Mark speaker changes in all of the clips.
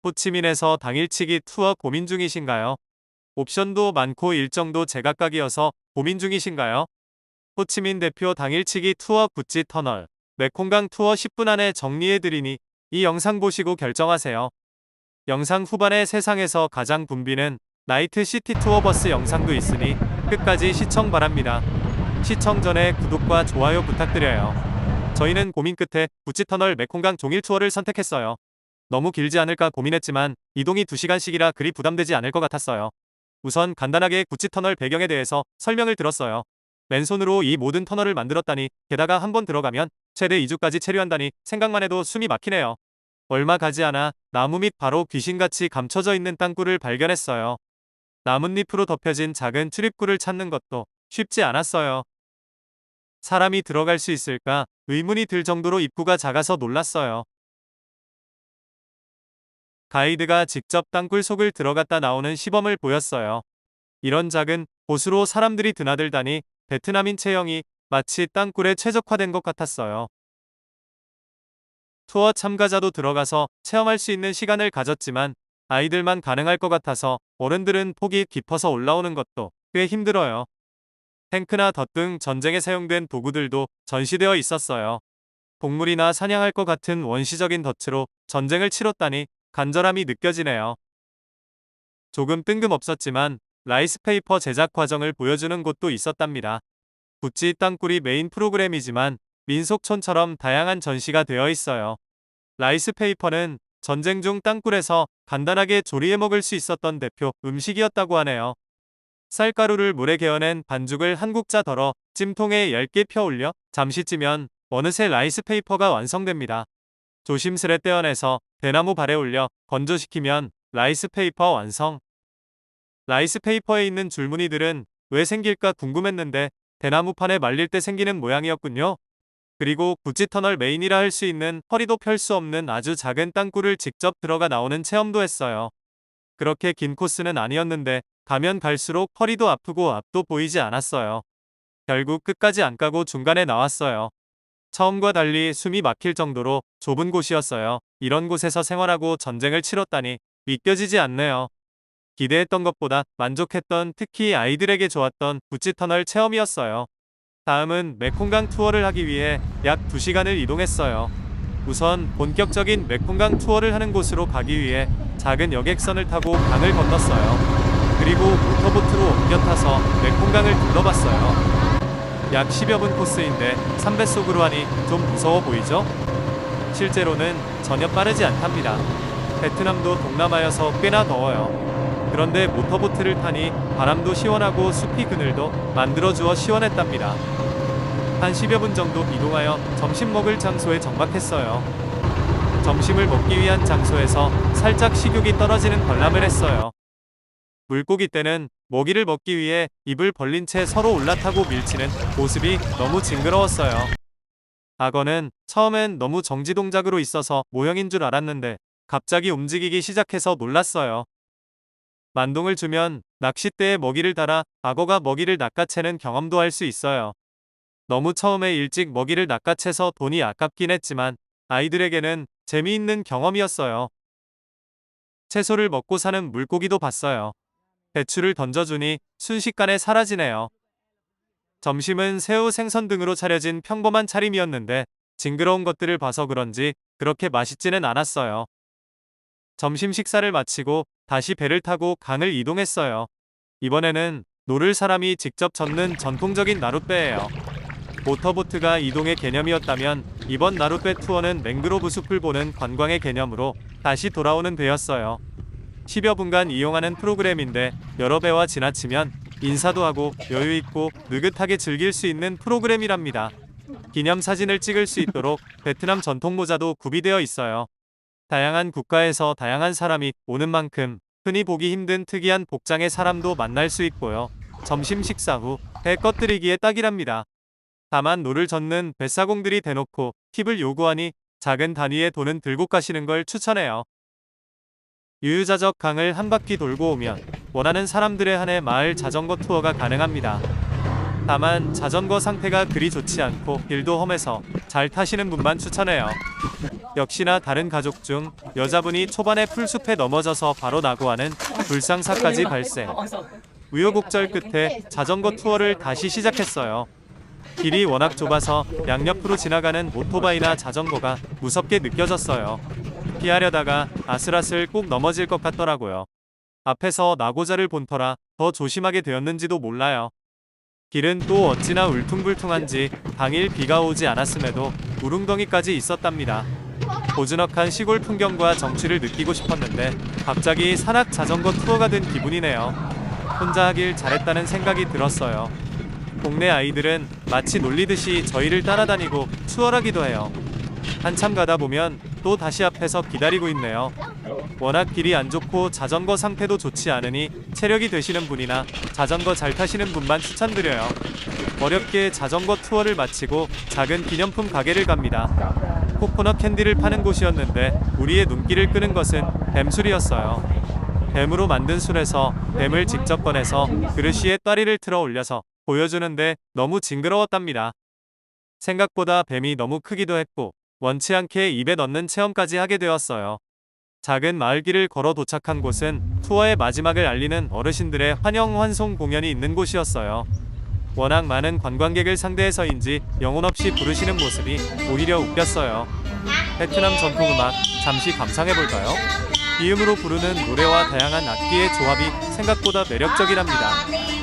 Speaker 1: 호치민에서 당일치기 투어 고민 중이신가요? 옵션도 많고 일정도 제각각이어서 고민 중이신가요? 호치민 대표 당일치기 투어 구찌 터널, 메콩강 투어 10분 안에 정리해드리니 이 영상 보시고 결정하세요. 영상 후반에 세상에서 가장 붐비는 나이트 시티 투어 버스 영상도 있으니 끝까지 시청 바랍니다. 시청 전에 구독과 좋아요 부탁드려요. 저희는 고민 끝에 구찌 터널 메콩강 종일 투어를 선택했어요. 너무 길지 않을까 고민했지만 이동이 2시간씩이라 그리 부담되지 않을 것 같았어요. 우선 간단하게 구찌 터널 배경에 대해서 설명을 들었어요. 맨손으로 이 모든 터널을 만들었다니, 게다가 한번 들어가면 최대 2주까지 체류한다니 생각만 해도 숨이 막히네요. 얼마 가지 않아 나무 밑 바로 귀신같이 감춰져 있는 땅굴을 발견했어요. 나뭇잎으로 덮여진 작은 출입구를 찾는 것도 쉽지 않았어요. 사람이 들어갈 수 있을까 의문이 들 정도로 입구가 작아서 놀랐어요. 가이드가 직접 땅굴 속을 들어갔다 나오는 시범을 보였어요. 이런 작은 곳으로 사람들이 드나들다니 베트남인 체형이 마치 땅굴에 최적화된 것 같았어요. 투어 참가자도 들어가서 체험할 수 있는 시간을 가졌지만 아이들만 가능할 것 같아서 어른들은 폭이 깊어서 올라오는 것도 꽤 힘들어요. 탱크나 덫 등 전쟁에 사용된 도구들도 전시되어 있었어요. 동물이나 사냥할 것 같은 원시적인 덫으로 전쟁을 치렀다니 간절함이 느껴지네요. 조금 뜬금없었지만 라이스페이퍼 제작 과정을 보여주는 곳도 있었답니다. 구찌 땅굴이 메인 프로그램이지만 민속촌처럼 다양한 전시가 되어 있어요. 라이스페이퍼는 전쟁 중 땅굴에서 간단하게 조리해 먹을 수 있었던 대표 음식이었다고 하네요. 쌀가루를 물에 개어낸 반죽을 한 국자 덜어 찜통에 얇게 펴 올려 잠시 찌면 어느새 라이스페이퍼가 완성됩니다. 조심스레 떼어내서 대나무 발에 올려 건조시키면 라이스페이퍼 완성. 라이스페이퍼에 있는 줄무늬들은 왜 생길까 궁금했는데 대나무판에 말릴 때 생기는 모양이었군요. 그리고 구찌 터널 메인이라 할 수 있는 허리도 펼 수 없는 아주 작은 땅굴을 직접 들어가 나오는 체험도 했어요. 그렇게 긴 코스는 아니었는데 가면 갈수록 허리도 아프고 앞도 보이지 않았어요. 결국 끝까지 안 가고 중간에 나왔어요. 처음과 달리 숨이 막힐 정도로 좁은 곳이었어요. 이런 곳에서 생활하고 전쟁을 치렀다니 믿겨지지 않네요. 기대했던 것보다 만족했던, 특히 아이들에게 좋았던 구찌 터널 체험이었어요. 다음은 메콩강 투어를 하기 위해 약 2시간을 이동했어요. 우선 본격적인 메콩강 투어를 하는 곳으로 가기 위해 작은 여객선을 타고 강을 건넜어요. 그리고 모터보트로 옮겨 타서 메콩강을 둘러봤어요. 약 10여 분 코스인데 3배속으로 하니 좀 무서워 보이죠? 실제로는 전혀 빠르지 않답니다. 베트남도 동남아여서 꽤나 더워요. 그런데 모터보트를 타니 바람도 시원하고 숲이 그늘도 만들어주어 시원했답니다. 한 10여 분 정도 이동하여 점심 먹을 장소에 정박했어요. 점심을 먹기 위한 장소에서 살짝 식욕이 떨어지는 관람을 했어요. 물고기 떼는 먹이를 먹기 위해 입을 벌린 채 서로 올라타고 밀치는 모습이 너무 징그러웠어요. 악어는 처음엔 너무 정지 동작으로 있어서 모형인 줄 알았는데 갑자기 움직이기 시작해서 놀랐어요. 만동을 주면 낚싯대에 먹이를 달아 악어가 먹이를 낚아채는 경험도 할 수 있어요. 너무 처음에 일찍 먹이를 낚아채서 돈이 아깝긴 했지만 아이들에게는 재미있는 경험이었어요. 채소를 먹고 사는 물고기도 봤어요. 배추를 던져주니 순식간에 사라지네요. 점심은 새우, 생선 등으로 차려진 평범한 차림이었는데 징그러운 것들을 봐서 그런지 그렇게 맛있지는 않았어요. 점심 식사를 마치고 다시 배를 타고 강을 이동했어요. 이번에는 노를 사람이 직접 젓는 전통적인 나룻배예요. 모터보트가 이동의 개념이었다면 이번 나룻배 투어는 맹그로브 숲을 보는 관광의 개념으로 다시 돌아오는 배였어요. 10여 분간 이용하는 프로그램인데 여러 배와 지나치면 인사도 하고 여유있고 느긋하게 즐길 수 있는 프로그램이랍니다. 기념사진을 찍을 수 있도록 베트남 전통 모자도 구비되어 있어요. 다양한 국가에서 다양한 사람이 오는 만큼 흔히 보기 힘든 특이한 복장의 사람도 만날 수 있고요. 점심 식사 후 배 꺼뜨리기에 딱이랍니다. 다만 노를 젓는 뱃사공들이 대놓고 팁을 요구하니 작은 단위의 돈은 들고 가시는 걸 추천해요. 유유자적 강을 한 바퀴 돌고 오면 원하는 사람들에 한해 마을 자전거 투어가 가능합니다. 다만 자전거 상태가 그리 좋지 않고 길도 험해서 잘 타시는 분만 추천해요. 역시나 다른 가족 중 여자분이 초반에 풀숲에 넘어져서 바로 나고하는 불상사까지 발생. 우여곡절 끝에 자전거 투어를 다시 시작했어요. 길이 워낙 좁아서 양옆으로 지나가는 오토바이나 자전거가 무섭게 느껴졌어요. 피하려다가 아슬아슬 꼭 넘어질 것 같더라고요. 앞에서 나고자를 본 터라 더 조심하게 되었는지도 몰라요. 길은 또 어찌나 울퉁불퉁한지 당일 비가 오지 않았음에도 우릉덩이까지 있었답니다. 고즈넉한 시골 풍경과 정취를 느끼고 싶었는데 갑자기 산악 자전거 투어가 된 기분이네요. 혼자 하길 잘했다는 생각이 들었어요. 동네 아이들은 마치 놀리듯이 저희를 따라다니고 추월하기도 해요. 한참 가다 보면 또 다시 앞에서 기다리고 있네요. 워낙 길이 안 좋고 자전거 상태도 좋지 않으니 체력이 되시는 분이나 자전거 잘 타시는 분만 추천드려요. 어렵게 자전거 투어를 마치고 작은 기념품 가게를 갑니다. 코코넛 캔디를 파는 곳이었는데 우리의 눈길을 끄는 것은 뱀술이었어요. 뱀으로 만든 술에서 뱀을 직접 꺼내서 그릇 위에 따리를 틀어 올려서 보여주는데 너무 징그러웠답니다. 생각보다 뱀이 너무 크기도 했고 원치 않게 입에 넣는 체험까지 하게 되었어요. 작은 마을길을 걸어 도착한 곳은 투어의 마지막을 알리는 어르신들의 환영 환송 공연이 있는 곳이었어요. 워낙 많은 관광객을 상대해서인지 영혼 없이 부르시는 모습이 오히려 웃겼어요. 베트남 전통음악 잠시 감상해볼까요? 비음으로 부르는 노래와 다양한 악기의 조합이 생각보다 매력적이랍니다.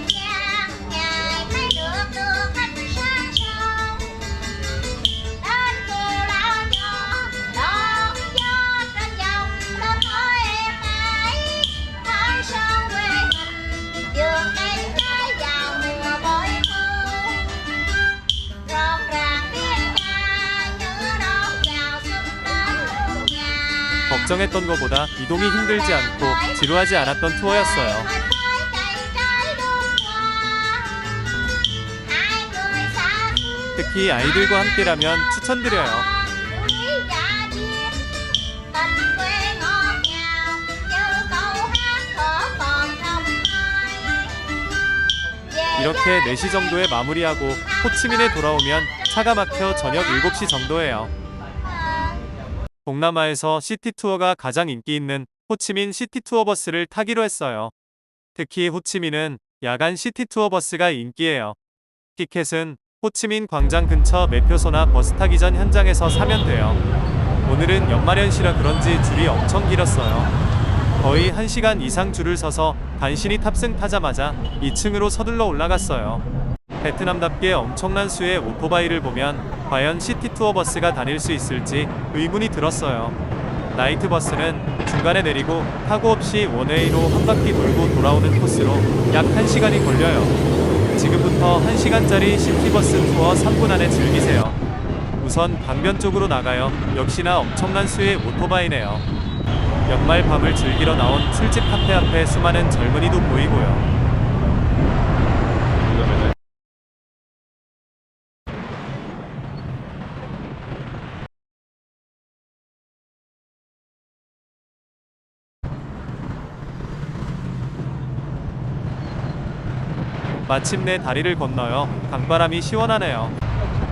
Speaker 1: 걱정했던 것보다 이동이 힘들지 않고 지루하지 않았던 투어였어요. 특히 아이들과 함께라면 추천드려요. 이렇게 4시 정도에 마무리하고 호치민에 돌아오면 차가 막혀 저녁 7시 정도예요. 동남아에서 시티투어가 가장 인기 있는 호치민 시티투어 버스를 타기로 했어요. 특히 호치민은 야간 시티투어 버스가 인기예요. 티켓은 호치민 광장 근처 매표소나 버스 타기 전 현장에서 사면 돼요. 오늘은 연말연시라 그런지 줄이 엄청 길었어요. 거의 1시간 이상 줄을 서서 간신히 탑승타자마자 2층으로 서둘러 올라갔어요. 베트남답게 엄청난 수의 오토바이를 보면 과연 시티투어 버스가 다닐 수 있을지 의문이 들었어요. 나이트 버스는 중간에 내리고 타고 없이 원웨이로 한 바퀴 돌고 돌아오는 코스로 약 1시간이 걸려요. 지금부터 1시간짜리 시티버스 투어 3분 안에 즐기세요. 우선 강변 쪽으로 나가요. 역시나 엄청난 수의 오토바이네요. 연말 밤을 즐기러 나온 술집 카페 앞에 수많은 젊은이도 보이고요. 마침내 다리를 건너요. 강바람이 시원하네요.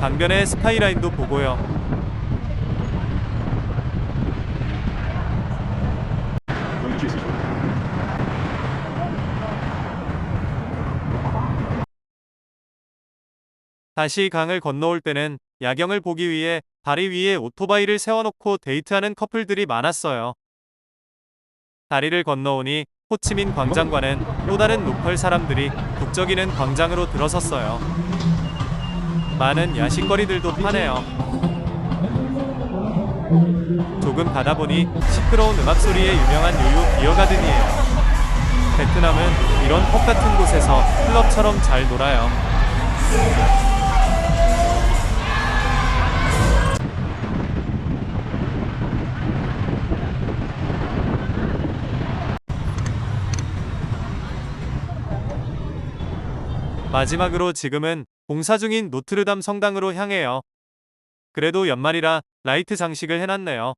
Speaker 1: 강변의 스카이라인도 보고요. 다시 강을 건너올 때는 야경을 보기 위해 다리 위에 오토바이를 세워놓고 데이트하는 커플들이 많았어요. 다리를 건너오니 호치민 광장과는 또 다른 로컬 사람들이 북적이는 광장으로 들어섰어요. 많은 야식거리들도 파네요. 조금 가다 보니 시끄러운 음악 소리에 유명한 요요 비어가든이에요. 베트남은 이런 펍 같은 곳에서 클럽처럼 잘 놀아요. 마지막으로 지금은 공사 중인 노트르담 성당으로 향해요. 그래도 연말이라 라이트 장식을 해놨네요.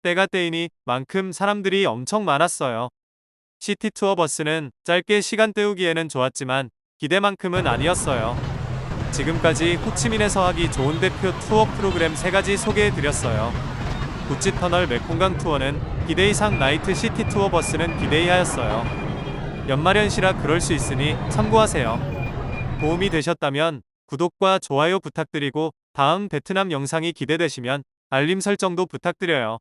Speaker 1: 때가 때이니 만큼 사람들이 엄청 많았어요. 시티투어 버스는 짧게 시간 때우기에는 좋았지만 기대만큼은 아니었어요. 지금까지 호치민에서 하기 좋은 대표 투어 프로그램 3가지 소개해드렸어요. 구찌 터널 메콩강 투어는 기대 이상, 나이트 시티 투어 버스는 기대 이하였어요. 연말연시라 그럴 수 있으니 참고하세요. 도움이 되셨다면 구독과 좋아요 부탁드리고 다음 베트남 영상이 기대되시면 알림 설정도 부탁드려요.